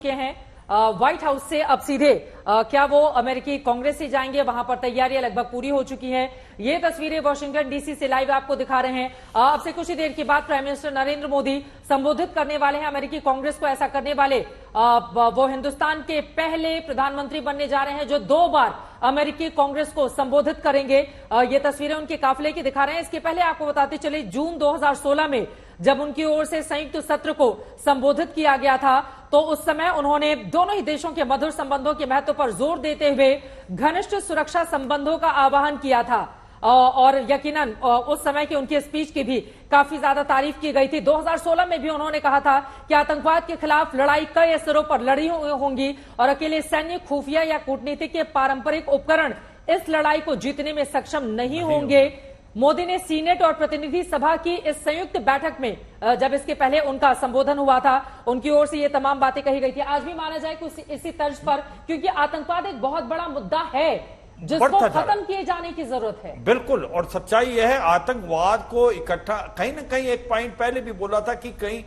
के हैं white house से अब सीधे क्या वो अमेरिकी कांग्रेस से जाएंगे, वहां पर तैयारियां लगभग पूरी हो चुकी हैं। ये तस्वीरें वॉशिंगटन डीसी से लाइव आपको दिखा रहे हैं। अब से कुछ ही देर के बाद प्राइम मिनिस्टर नरेंद्र मोदी संबोधित करने वाले हैं अमेरिकी कांग्रेस को। ऐसा करने वाले वो हिंदुस्तान के पहले प्रधानमंत्री बनने जा रहे हैं जो 2 बार अमेरिकी कांग्रेस को संबोधित करेंगे। ये तस्वीरें उनके काफिले की दिखा रहे हैं। इसके पहले आपको बताते चले जून 2016 में जब उनकी ओर से संयुक्त सत्र को संबोधित किया गया था तो उस समय उन्होंने दोनों ही देशों के मधुर संबंधों के महत्व पर जोर देते हुए घनिष्ठ सुरक्षा संबंधों का आह्वान किया था और यकीनन उस समय की उनकी स्पीच की भी काफी ज्यादा तारीफ की गई थी। 2016 में भी उन्होंने कहा था कि आतंकवाद के खिलाफ लड़ाई कई स्तरों पर लड़ी होंगी और अकेले सैन्य, खुफिया या कूटनीतिक के पारंपरिक उपकरण इस लड़ाई को जीतने में सक्षम नहीं होंगे। मोदी ने सीनेट और प्रतिनिधि सभा की इस संयुक्त बैठक में जब इसके पहले उनका संबोधन हुआ था उनकी ओर से ये तमाम बातें कही गई थी। आज भी माना जाए कि इसी तर्ज पर, क्योंकि आतंकवाद एक बहुत बड़ा मुद्दा है जिसको खत्म किए जाने की जरूरत है। बिल्कुल, और सच्चाई यह है आतंकवाद को इकट्ठा कहीं ना कहीं एक पॉइंट पहले भी बोला था कि कहीं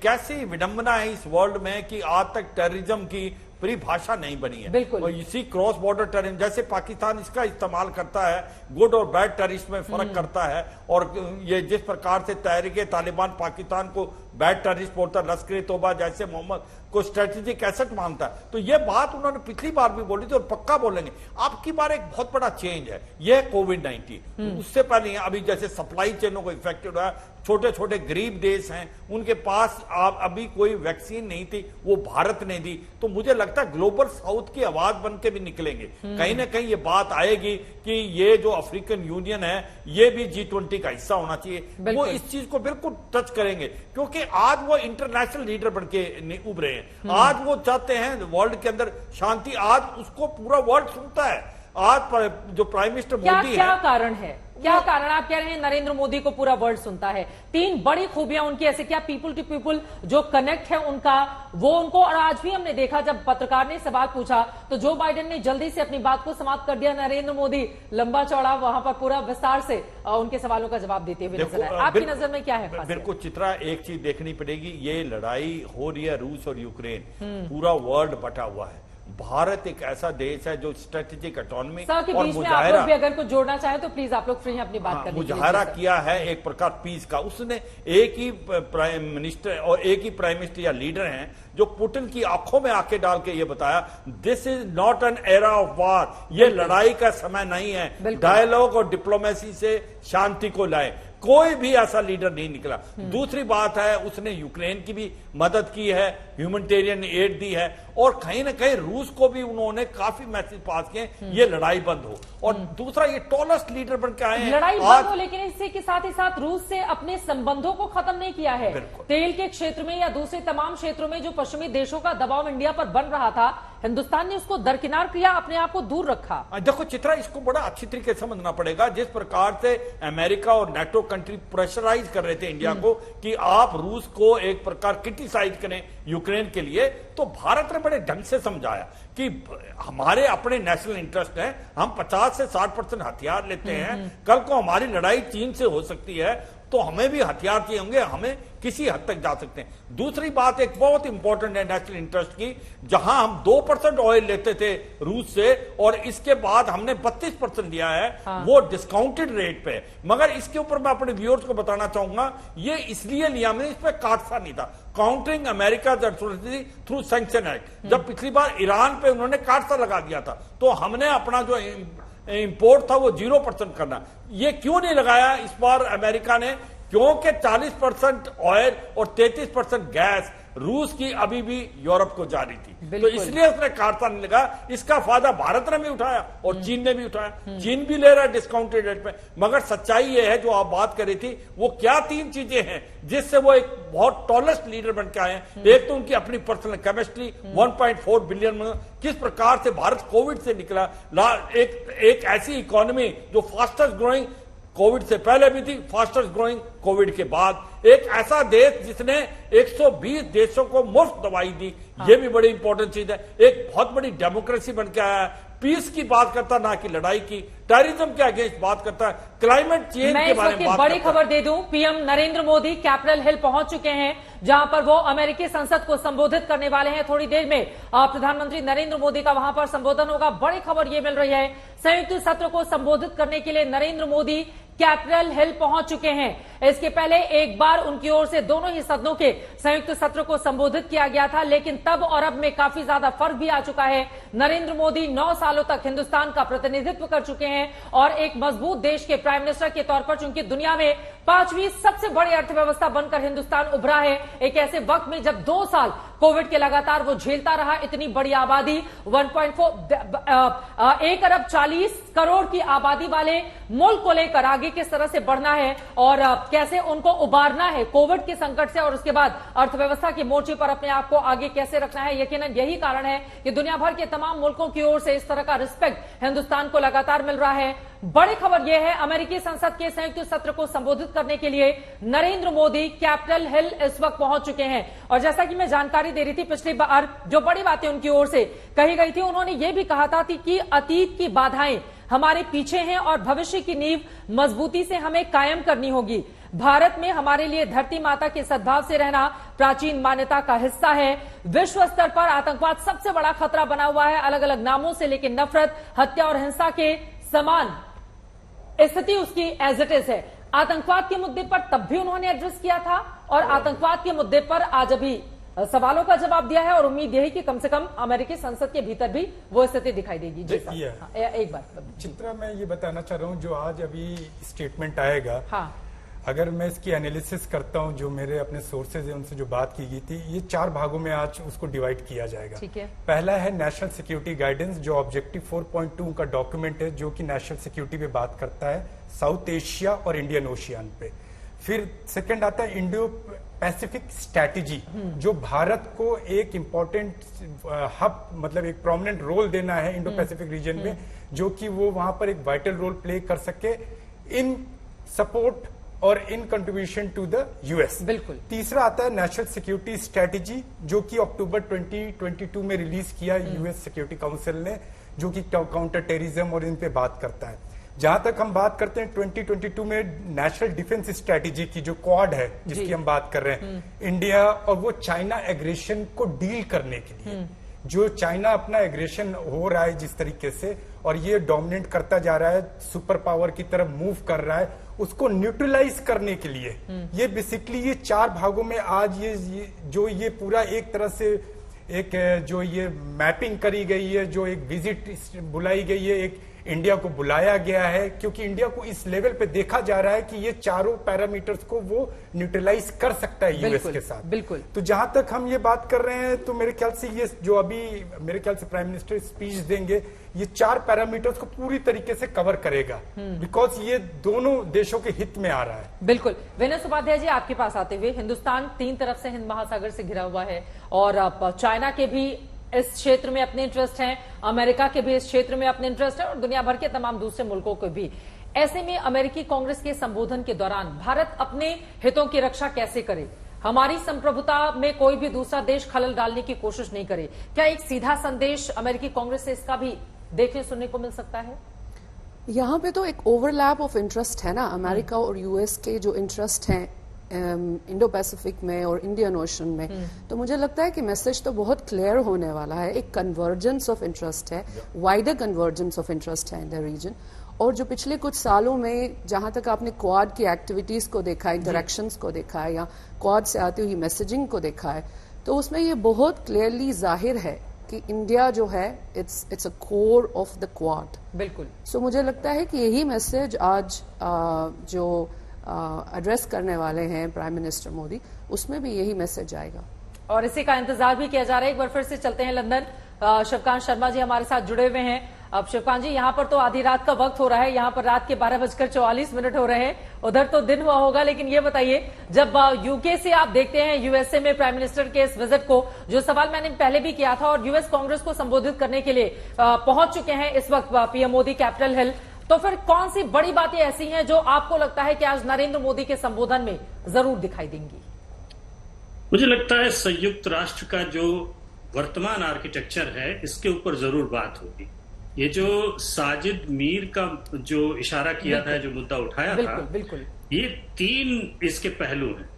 कैसी विडंबना है इस वर्ल्ड में कि आज तक टेररिज्म की परिभाषा नहीं बनी है। और इसी क्रॉस बॉर्डर टेररिज्म, जैसे पाकिस्तान इसका इस्तेमाल करता है, गुड और बैड टेररिस्ट में फर्क करता है, और ये जिस प्रकार से तहरीके तालिबान पाकिस्तान को बैड टेररिस्ट बोलता है, लश्कर तोबा जैसे मोहम्मद को स्ट्रेटेजिक एसेट मानता है, तो ये बात उन्होंने पिछली बार भी बोली थी और पक्का बोलेंगे। अब की बार एक बहुत बड़ा चेंज है, यह कोविड-19। उससे पहले अभी जैसे सप्लाई चेनों को इफेक्टेड हुआ, छोटे छोटे गरीब देश हैं उनके पास अभी कोई वैक्सीन नहीं थी, वो भारत ने दी। तो मुझे लगता है ग्लोबल साउथ की आवाज बन के भी निकलेंगे। कहीं ना कहीं ये बात आएगी कि ये जो अफ्रीकन यूनियन है ये भी G20 का हिस्सा होना चाहिए। वो इस चीज को बिल्कुल टच करेंगे क्योंकि आज वो इंटरनेशनल लीडर बन के उभरे हैं। आज वो चाहते हैं वर्ल्ड के अंदर शांति, आज उसको पूरा वर्ल्ड सुनता है। आज जो प्राइम मिनिस्टर मोदी है, क्या कारण है, क्या कारण आप कह रहे हैं नरेंद्र मोदी को पूरा वर्ल्ड सुनता है? 3 बड़ी खूबियां उनकी ऐसे, क्या पीपल टू पीपल जो कनेक्ट है उनका वो उनको, और आज भी हमने देखा जब पत्रकार ने सवाल पूछा तो जो बाइडेन ने जल्दी से अपनी बात को समाप्त कर दिया, नरेंद्र मोदी लंबा चौड़ा वहां पर पूरा विस्तार से उनके सवालों का जवाब देते हुए नजर आए। आपकी नजर में क्या है? बिल्कुल चित्रा, एक चीज देखनी पड़ेगी, ये लड़ाई हो रही है रूस और यूक्रेन, पूरा वर्ल्ड बटा हुआ है। भारत एक ऐसा देश है जो स्ट्रेटेजिक ऑटोनॉमी और मुजाहिरा, भी अगर कुछ जोड़ना चाहे तो प्लीज आप लोग फ्री हैं अपनी बात करने, मुजाहिरा किया है एक प्रकार पीस का। उसने एक ही प्राइम मिनिस्टर और एक ही प्राइम मिनिस्टर या लीडर हैं जो पुतिन की आंखों में आंखें डाल के ये बताया, this is not an era of war, ये लड़ाई का समय नहीं है, डायलॉग और डिप्लोमेसी से शांति को लाए। कोई भी ऐसा लीडर नहीं निकला। दूसरी बात है उसने यूक्रेन की भी मदद की है, ह्यूमैनिटेरियन एड दी है, और कहीं ना कहीं रूस को भी उन्होंने काफी मैसेज पास किए ये लड़ाई बंद हो। और दूसरा ये टॉलेस्ट लीडर बन के आए हैं, लड़ाई बंद हो, लेकिन इससे के साथ ही साथ रूस से अपने संबंधों को खत्म नहीं किया है। तेल के क्षेत्र में या दूसरे तमाम क्षेत्रों में जो पश्चिमी देशों का दबाव इंडिया पर बन रहा था, हिंदुस्तान ने उसको दरकिनार किया, अपने आप को दूर रखा। देखो चित्रा, इसको बड़ा अच्छी तरीके से समझना पड़ेगा। जिस प्रकार से अमेरिका और नेटो कंट्री प्रेशराइज कर रहे थे इंडिया को कि आप रूस को एक प्रकार क्रिटिसाइज करें यूक्रेन के लिए, तो भारत ने बड़े ढंग से समझाया कि हमारे अपने नेशनल इंटरेस्ट है, हम 50 से 60% हथियार लेते हैं, कल को हमारी लड़ाई चीन से हो सकती है तो हमें भी हथियार चाहिए होंगे, हमें किसी हद तक जा सकते हैं। दूसरी बात एक बहुत इंपॉर्टेंट है नेशनल इंटरेस्ट की, जहां हम 2% ऑयल लेते थे रूस से और इसके बाद हमने 32% लिया है, वो डिस्काउंटेड रेट पे। मगर इसके ऊपर मैं अपने व्यूअर्स को बताना चाहूंगा, ये इसलिए लिया मैंने, इस पर काटसा नहीं था। Countering America through sanction act, जब पिछली बार ईरान पे उन्होंने काटसा लगा दिया था तो हमने अपना जो इंपोर्ट था वो 0% करना। ये क्यों नहीं लगाया इस बार अमेरिका ने? क्योंकि 40% ऑयल और 33% गैस रूस की अभी भी यूरोप को जारी थी, तो इसलिए उसने काटसा नहीं लगा। इसका फायदा भारत ने भी उठाया और चीन ने भी उठाया। चीन भी ले रहा है डिस्काउंटेड रेट पे। मगर सच्चाई ये है जो आप बात कर रही थी, वो क्या 3 चीजें हैं जिससे वो एक बहुत टॉलेस्ट लीडर बन के आए हैं। एक तो उनकी अपनी पर्सनल केमिस्ट्री, 1.4 बिलियन में किस प्रकार से भारत कोविड से निकला, एक ऐसी इकोनॉमी जो फास्टेस्ट ग्रोइंग कोविड से पहले भी थी, फास्टेस्ट ग्रोइंग कोविड के बाद, एक ऐसा देश जिसने 120 देशों को मुफ्त दवाई दी, ये भी बड़ी इंपॉर्टेंट चीज है। एक बहुत बड़ी डेमोक्रेसी बन के आया है, पीस की बात करता, ना कि लड़ाई की, टेररिज्म के अगेंस्ट बात करता है, क्लाइमेट चेंज के बारे में बात बड़ी करता है। खबर दे दूं, PM Narendra Modi Capitol Hill पहुंच चुके हैं, जहां पर वो अमेरिकी संसद को संबोधित करने वाले हैं। थोड़ी देर में प्रधानमंत्री नरेंद्र मोदी का वहां पर संबोधन होगा। बड़ी खबर ये मिल रही है, संयुक्त सत्र को संबोधित करने के लिए नरेंद्र मोदी कैपिटल हिल पहुंच चुके हैं। इसके पहले एक बार उनकी ओर से दोनों ही सदनों के संयुक्त सत्र को संबोधित किया गया था, लेकिन तब और अब में काफी ज्यादा फर्क भी आ चुका है। नरेंद्र मोदी 9 सालों तक हिंदुस्तान का प्रतिनिधित्व कर चुके हैं और एक मजबूत देश के प्राइम मिनिस्टर के तौर पर, चूंकि दुनिया में 5वीं सबसे बड़ी अर्थव्यवस्था बनकर हिंदुस्तान उभरा है, एक ऐसे वक्त में जब 2 साल कोविड के लगातार वो झेलता रहा, इतनी बड़ी आबादी 1 अरब 40 करोड़ की आबादी वाले मुल्क को लेकर आगे किस तरह से बढ़ना है और कैसे उनको उबारना है कोविड के संकट से, और उसके बाद अर्थव्यवस्था के मोर्चे पर अपने आप को आगे कैसे रखना है। यकीनन यही कारण है कि दुनिया भर के तमाम मुल्कों की ओर से इस तरह का रिस्पेक्ट हिंदुस्तान को लगातार मिल रहा है। बड़ी खबर यह है, अमेरिकी संसद के संयुक्त सत्र को संबोधित करने के लिए नरेंद्र मोदी कैपिटल हिल इस वक्त पहुंच चुके हैं। और जैसा कि मैं जानकारी दे रही थी, पिछली बार जो बड़ी बातें उनकी ओर से कही गई थी, उन्होंने ये भी कहा था कि अतीत की बाधाएं हमारे पीछे हैं और भविष्य की नींव मजबूती से हमें कायम करनी होगी। भारत में हमारे लिए धरती माता के सद्भाव से रहना प्राचीन मान्यता का हिस्सा है। विश्व स्तर पर आतंकवाद सबसे बड़ा खतरा बना हुआ है, अलग अलग नामों से, लेकिन नफरत, हत्या और हिंसा के समान स्थिति उसकी एज इट इज है। आतंकवाद के मुद्दे पर तब भी उन्होंने एड्रेस किया था और आतंकवाद के मुद्दे पर आज अभी सवालों का जवाब दिया है और उम्मीद यही कि कम से कम अमेरिकी संसद के भीतर भी वो स्थिति दिखाई देगी। जी सर, एक बार चित्रा, मैं ये बताना चाह रहा हूँ, जो आज अभी स्टेटमेंट आएगा, हाँ, अगर मैं इसकी एनालिसिस करता हूं, जो मेरे अपने सोर्सेज हैं उनसे जो बात की गई थी, ये 4 भागों में आज उसको डिवाइड किया जाएगा। ठीक है। पहला है नेशनल सिक्योरिटी गाइडेंस, जो ऑब्जेक्टिव 4.2 का डॉक्यूमेंट है, जो कि नेशनल सिक्योरिटी पे बात करता है, साउथ एशिया और इंडियन ओशियन पे। फिर सेकंड आता है इंडो पैसिफिक स्ट्रैटेजी, जो भारत को एक इंपॉर्टेंट हब, मतलब एक प्रोमिनेंट रोल देना है इंडो पैसिफिक रीजन में, जो कि वो वहां पर एक वाइटल रोल प्ले कर सके इन सपोर्ट और in contribution to the US. बिल्कुल। तीसरा आता है नेशनल सिक्योरिटी स्ट्रैटेजी, जो कि अक्टूबर 2022 में रिलीज किया यूएस सिक्योरिटी काउंसिल ने, जो कि काउंटर टेररिज्म और इन पे बात करता है। जहां तक हम बात करते हैं 2022 में नेशनल डिफेंस स्ट्रैटेजी की, जो क्वाड है जिसकी हम बात कर रहे हैं, इंडिया और वो चाइना एग्रेशन को डील करने के लिए, जो चाइना अपना एग्रेशन हो रहा है जिस तरीके से, और ये डोमिनेट करता जा रहा है, सुपर पावर की तरफ मूव कर रहा है, उसको न्यूट्रलाइज करने के लिए ये बेसिकली ये 4 भागों में आज ये पूरा एक तरह से एक जो ये मैपिंग करी गई है, जो एक विजिट बुलाई गई है, एक इंडिया को बुलाया गया है, क्योंकि इंडिया को इस लेवल पे देखा जा रहा है कि ये चारों पैरामीटर्स को वो न्यूट्रलाइज कर सकता है यूएस के साथ। बिल्कुल। तो जहां तक हम ये बात कर रहे हैं, तो मेरे ख्याल से ये जो अभी मेरे ख्याल से प्राइम मिनिस्टर स्पीच देंगे, ये 4 पैरामीटर्स को पूरी तरीके से कवर करेगा, बिकॉज ये दोनों देशों के हित में आ रहा है। बिल्कुल। विनय उपाध्याय जी, आपके पास आते हुए, हिंदुस्तान 3 तरफ से हिंद महासागर से घिरा हुआ है और चाइना के भी इस क्षेत्र में अपने इंटरेस्ट हैं, अमेरिका के भी इस क्षेत्र में अपने इंटरेस्ट है और दुनिया भर के तमाम दूसरे मुल्कों को भी। ऐसे में अमेरिकी कांग्रेस के संबोधन के दौरान भारत अपने हितों की रक्षा कैसे करे, हमारी संप्रभुता में कोई भी दूसरा देश खलल डालने की कोशिश नहीं करे, क्या एक सीधा संदेश अमेरिकी कांग्रेस से इसका भी देखने सुनने को मिल सकता है? यहाँ पे तो एक ओवरलैप ऑफ इंटरेस्ट है ना, अमेरिका और यूएस के जो इंटरेस्ट हैं इंडो पैसिफिक में और इंडियन ओशन में, तो मुझे लगता है कि मैसेज तो बहुत क्लियर होने वाला है। एक कन्वर्जेंस ऑफ इंटरेस्ट है, वाइडर कन्वर्जेंस ऑफ इंटरेस्ट है इन द रीजन। और जो पिछले कुछ सालों में जहां तक आपने क्वाड की एक्टिविटीज को देखा है, इंटरेक्शंस को देखा है, या क्वाड से आती हुई मैसेजिंग को देखा है, तो उसमें ये बहुत क्लियरली जाहिर है कि इंडिया जो है it's a core of the quad. बिल्कुल। सो मुझे लगता है कि यही मैसेज आज जो एड्रेस करने वाले हैं प्राइम मिनिस्टर मोदी, उसमें भी यही मैसेज आएगा और इसी का इंतजार भी किया जा रहा है। एक बार फिर से चलते हैं लंदन, शिवकांत शर्मा जी हमारे साथ जुड़े हुए हैं। अब शिवकांत जी, यहाँ पर तो आधी रात का वक्त हो रहा है, यहाँ पर रात के 12:44 हो रहे हैं, उधर तो दिन हुआ होगा, लेकिन ये बताइए, जब यूके से आप देखते हैं यूएसए में प्राइम मिनिस्टर के इस विजिट को, जो सवाल मैंने पहले भी किया था, और यूएस कांग्रेस को संबोधित करने के लिए पहुंच चुके हैं इस वक्त पीएम मोदी कैपिटल हिल, तो फिर कौन सी बड़ी बातें ऐसी हैं जो आपको लगता है कि आज नरेंद्र मोदी के संबोधन में जरूर दिखाई देंगी? मुझे लगता है संयुक्त राष्ट्र का जो वर्तमान आर्किटेक्चर है, इसके ऊपर जरूर बात होगी। ये जो साजिद मीर का जो इशारा किया था, जो मुद्दा उठाया था, बिल्कुल ये 3 इसके पहलू हैं।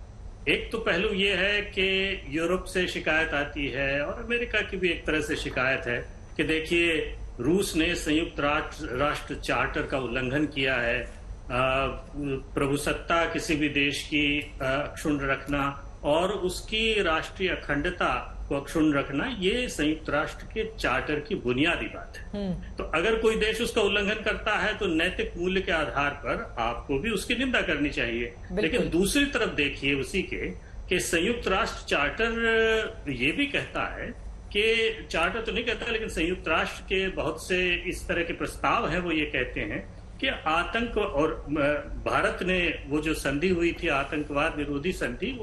एक तो पहलू ये है कि यूरोप से शिकायत आती है और अमेरिका की भी एक तरह से शिकायत है कि देखिए रूस ने संयुक्त राष्ट्र चार्टर का उल्लंघन किया है, प्रभुसत्ता किसी भी देश की अक्षुण्ण रखना और उसकी राष्ट्रीय अखंडता को अक्षुण्ण रखना, ये संयुक्त राष्ट्र के चार्टर की बुनियादी बात है। तो अगर कोई देश उसका उल्लंघन करता है तो नैतिक मूल्य के आधार पर आपको भी उसकी निंदा करनी चाहिए। लेकिन दूसरी तरफ देखिए उसी के संयुक्त राष्ट्र चार्टर ये भी कहता है कि, चार्टर तो नहीं कहता लेकिन संयुक्त राष्ट्र के बहुत से इस तरह के प्रस्ताव हैं, वो ये कहते हैं कि आतंक, और भारत ने वो जो संधि हुई थी आतंकवाद विरोधी संधि,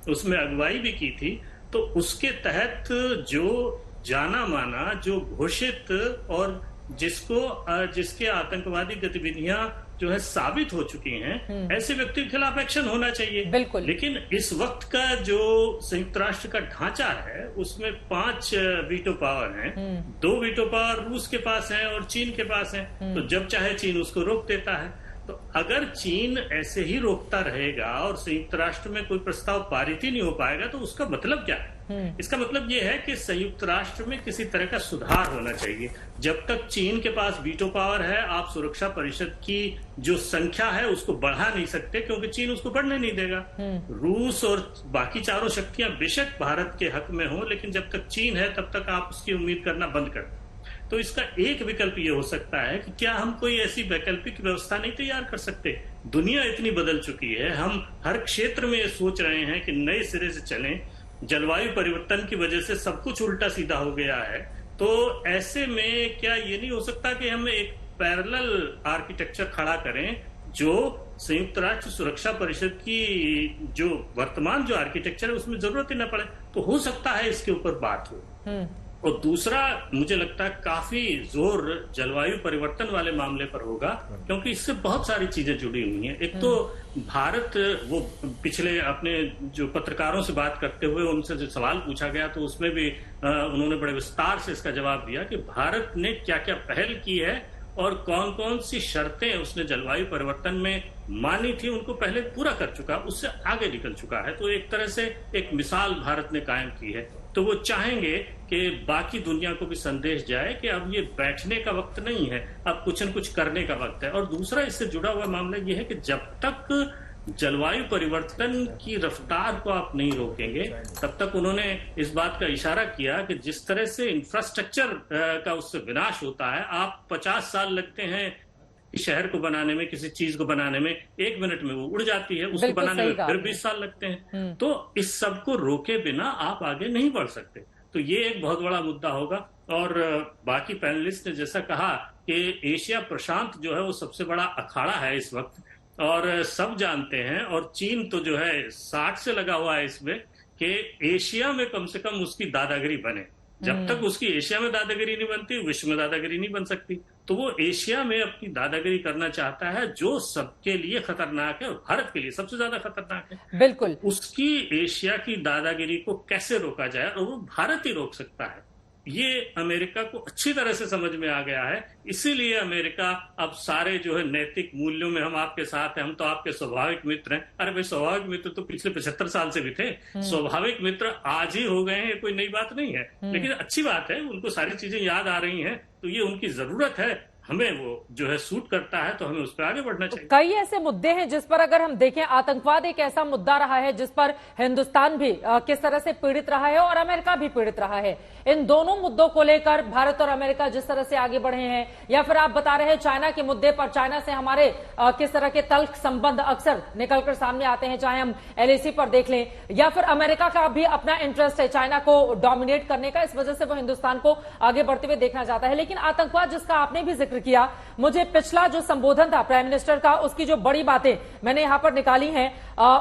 उसमें अगुवाई भी की थी, तो उसके तहत जो जाना माना, जो घोषित और जिसके आतंकवादी गतिविधियां जो है साबित हो चुकी हैं, ऐसे व्यक्ति के खिलाफ एक्शन होना चाहिए। बिल्कुल। लेकिन इस वक्त का जो संयुक्त राष्ट्र का ढांचा है उसमें 5 वीटो पावर हैं, 2 वीटो पावर रूस के पास हैं और चीन के पास हैं। तो जब चाहे चीन उसको रोक देता है। तो अगर चीन ऐसे ही रोकता रहेगा और संयुक्त राष्ट्र में कोई प्रस्ताव पारित ही नहीं हो पाएगा तो उसका मतलब क्या है? इसका मतलब यह है कि संयुक्त राष्ट्र में किसी तरह का सुधार होना चाहिए। जब तक चीन के पास वीटो पावर है, आप सुरक्षा परिषद की जो संख्या है उसको बढ़ा नहीं सकते, क्योंकि चीन उसको बढ़ने नहीं देगा। रूस और बाकी चारों शक्तियां बेशक भारत के हक में हो, लेकिन जब तक चीन है तब तक आप उसकी उम्मीद करना बंद कर दें। तो इसका एक विकल्प ये हो सकता है कि क्या हम कोई ऐसी वैकल्पिक व्यवस्था नहीं तैयार कर सकते? दुनिया इतनी बदल चुकी है, हम हर क्षेत्र में ये सोच रहे हैं कि नए सिरे से चलें। जलवायु परिवर्तन की वजह से सब कुछ उल्टा सीधा हो गया है। तो ऐसे में क्या ये नहीं हो सकता कि हम एक पैरेलल आर्किटेक्चर खड़ा करें जो संयुक्त राष्ट्र सुरक्षा परिषद की जो वर्तमान जो आर्किटेक्चर है उसमें जरूरत ही न पड़े? तो हो सकता है इसके ऊपर बात हो। और दूसरा, मुझे लगता है काफी जोर जलवायु परिवर्तन वाले मामले पर होगा, क्योंकि इससे बहुत सारी चीजें जुड़ी हुई हैं। एक तो भारत, वो पिछले अपने जो पत्रकारों से बात करते हुए उनसे जो सवाल पूछा गया तो उसमें भी उन्होंने बड़े विस्तार से इसका जवाब दिया कि भारत ने क्या क्या पहल की है और कौन कौन सी शर्तें उसने जलवायु परिवर्तन में मानी थी, उनको पहले पूरा कर चुका, उससे आगे निकल चुका है। तो एक तरह से एक मिसाल भारत ने कायम की है। तो वो चाहेंगे कि बाकी दुनिया को भी संदेश जाए कि अब ये बैठने का वक्त नहीं है, अब कुछ न कुछ करने का वक्त है। और दूसरा इससे जुड़ा हुआ मामला ये है कि जब तक जलवायु परिवर्तन की रफ्तार को आप नहीं रोकेंगे, तब तक उन्होंने इस बात का इशारा किया कि जिस तरह से इंफ्रास्ट्रक्चर का उससे विनाश होता है, आप 50 साल लगते हैं शहर को बनाने में, किसी चीज को बनाने में, 1 मिनट में वो उड़ जाती है, उसको बनाने में फिर 20 साल लगते हैं। तो इस सब को रोके बिना आप आगे नहीं बढ़ सकते। तो ये एक बहुत बड़ा मुद्दा होगा। और बाकी पैनलिस्ट ने जैसा कहा कि एशिया प्रशांत जो है वो सबसे बड़ा अखाड़ा है इस वक्त, और सब जानते हैं, और चीन तो जो है 60 से लगा हुआ है इसमें कि एशिया में कम से कम उसकी दादागिरी बने। जब तक उसकी एशिया में दादागिरी नहीं बनती, विश्व में दादागिरी नहीं बन सकती। तो वो एशिया में अपनी दादागिरी करना चाहता है, जो सबके लिए खतरनाक है और भारत के लिए सबसे ज्यादा खतरनाक है। बिल्कुल। उसकी एशिया की दादागिरी को कैसे रोका जाए, और वो भारत ही रोक सकता है। ये अमेरिका को अच्छी तरह से समझ में आ गया है। इसीलिए अमेरिका अब सारे जो है नैतिक मूल्यों में हम आपके साथ हैं, हम तो आपके स्वाभाविक मित्र हैं। अरे भाई, स्वाभाविक मित्र तो पिछले 75 साल से भी थे, स्वाभाविक मित्र आज ही हो गए हैं, ये कोई नई बात नहीं है। लेकिन अच्छी बात है, उनको सारी चीजें याद आ रही हैं, तो ये उनकी जरूरत है। हमें वो जो है सूट करता है, तो हमें उस पर आगे बढ़ना चाहिए। कई ऐसे मुद्दे हैं जिस पर अगर हम देखें, आतंकवाद एक ऐसा मुद्दा रहा है जिस पर हिंदुस्तान भी किस तरह से पीड़ित रहा है और अमेरिका भी पीड़ित रहा है। इन दोनों मुद्दों को लेकर भारत और अमेरिका जिस तरह से आगे बढ़े हैं, या फिर आप बता रहे हैं चाइना के मुद्दे पर, चाइना से हमारे किस तरह के तल्ख संबंध अक्सर निकलकर सामने आते हैं, चाहे हम LAC पर देख लें, या फिर अमेरिका का भी अपना इंटरेस्ट है चाइना को डोमिनेट करने का, इस वजह से वो हिंदुस्तान को आगे बढ़ते हुए देखना चाहता है। लेकिन आतंकवाद जिसका आपने भी जिक्र किया, मुझे पिछला जो संबोधन था प्राइम मिनिस्टर का, उसकी जो बड़ी बातें मैंने यहां पर निकाली हैं,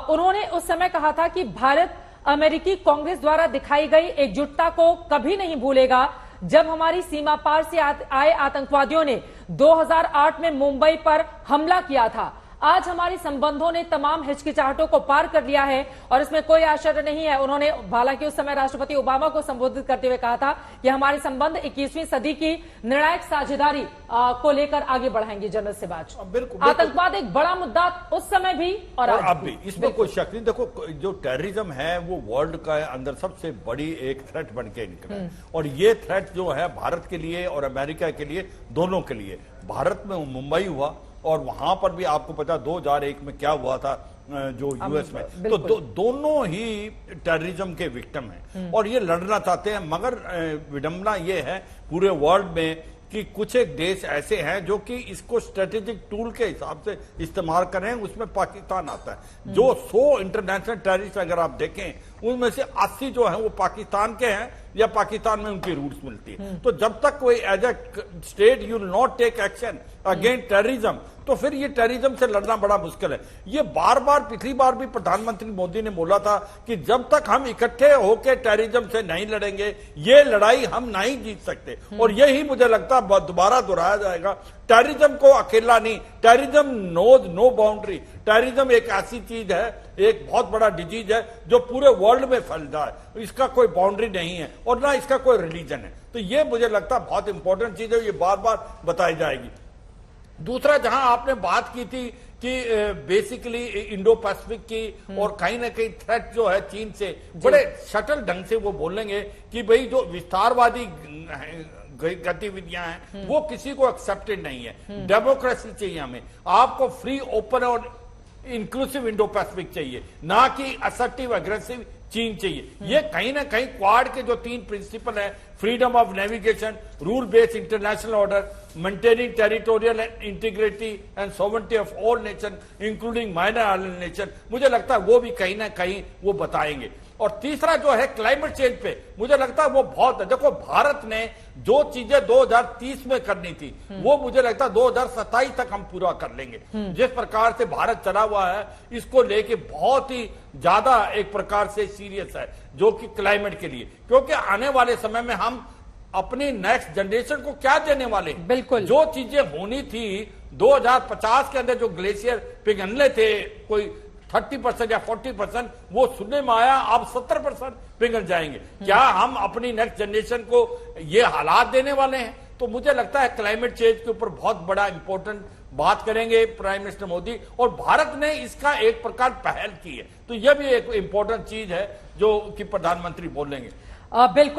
उन्होंने उस समय कहा था कि भारत अमेरिकी कांग्रेस द्वारा दिखाई गई एकजुटता को कभी नहीं भूलेगा। जब हमारी सीमा पार से आए आतंकवादियों ने 2008 में मुंबई पर हमला किया था, आज हमारे संबंधों ने तमाम हिचकिचाहटों को पार कर लिया है और इसमें कोई आश्चर्य नहीं है। उन्होंने हालांकि उस समय राष्ट्रपति ओबामा को संबोधित करते हुए कहा था कि हमारे संबंध 21वीं सदी की निर्णायक साझेदारी को लेकर आगे बढ़ाएंगे। जनरल सिबाज, आतंकवाद एक बड़ा मुद्दा उस समय भी और आज अब भी, इसमें कोई शक नहीं। देखो, जो टेररिज्म है वो वर्ल्ड का अंदर सबसे बड़ी एक थ्रेट बन के निकला है और ये थ्रेट जो है भारत के लिए और अमेरिका के लिए, दोनों के लिए। भारत में मुंबई हुआ और वहां पर भी आपको पता 2001 में क्या हुआ था जो यूएस में, तो दोनों ही टेररिज्म के विक्टिम हैं और ये लड़ना चाहते हैं। मगर विडंबना ये है पूरे वर्ल्ड में कि कुछ एक देश ऐसे हैं जो कि इसको स्ट्रेटेजिक टूल के हिसाब से इस्तेमाल कर रहे हैं। उसमें पाकिस्तान आता है। जो 100 इंटरनेशनल टेररिस्ट अगर आप देखें उनमें से 80 जो है वो पाकिस्तान के हैं या पाकिस्तान में उनकी रूट्स मिलती है। तो जब तक कोई as a state you will not take action against terrorism, तो फिर ये टेररिज्म से लड़ना बड़ा मुश्किल है। ये बार बार पिछली बार भी प्रधानमंत्री मोदी ने बोला था कि जब तक हम इकट्ठे होकर टेररिज्म से नहीं लड़ेंगे ये लड़ाई हम नहीं जीत सकते। और यही मुझे लगता है दोबारा दोहराया जाएगा। टेररिज्म को अकेला नहीं, terrorism knows no boundary. Terrorism एक ऐसी चीज है, एक बहुत बड़ा डिजीज है जो पूरे वर्ल्ड में फैल रहा है। इसका कोई बाउंड्री नहीं है और ना इसका कोई रिलीजन है। तो ये मुझे लगता है बहुत इंपॉर्टेंट चीज है, ये बार बार बताई जाएगी। दूसरा, जहां आपने बात की थी कि बेसिकली इंडो पैसिफिक की और कहीं ना कहीं थ्रेट जो है चीन से, बड़े शटल ढंग से वो बोलेंगे कि भाई जो विस्तारवादी गतिविधियां हैं वो किसी को एक्सेप्टेड नहीं है। डेमोक्रेसी चाहिए हमें, आपको फ्री ओपन और इंक्लूसिव इंडो पैसिफिक चाहिए, ना कि असर्टिव एग्रेसिव चीन चाहिए। ये कहीं ना कहीं क्वाड के जो 3 प्रिंसिपल है, freedom of navigation, rule based international order, maintaining territorial integrity and sovereignty of all nation including minor island nation, मुझे लगता है वो भी कहीं ना कहीं वो बताएंगे। और तीसरा जो है क्लाइमेट चेंज पे, मुझे लगता है वो बहुत है। देखो, भारत ने जो चीजें 2030 में करनी थी वो मुझे लगता है 2027 तक हम पूरा कर लेंगे। जिस प्रकार से भारत चला हुआ है इसको लेके बहुत ही ज्यादा एक प्रकार से सीरियस है जो कि क्लाइमेट के लिए, क्योंकि आने वाले समय में हम अपनी नेक्स्ट जनरेशन को क्या देने वाले हैं। बिल्कुल, जो चीजें होनी थी 2050 के अंदर, जो ग्लेशियर पिघलने थे कोई 30% या 40%, वो सुनने में आया अब 70% पिघल जाएंगे। क्या हम अपनी नेक्स्ट जनरेशन को ये हालात देने वाले हैं? तो मुझे लगता है क्लाइमेट चेंज के ऊपर बहुत बड़ा इंपॉर्टेंट बात करेंगे प्राइम मिनिस्टर मोदी, और भारत ने इसका एक प्रकार पहल की है। तो यह भी एक इंपॉर्टेंट चीज है जो कि प्रधानमंत्री बोलेंगे। बिल्कुल।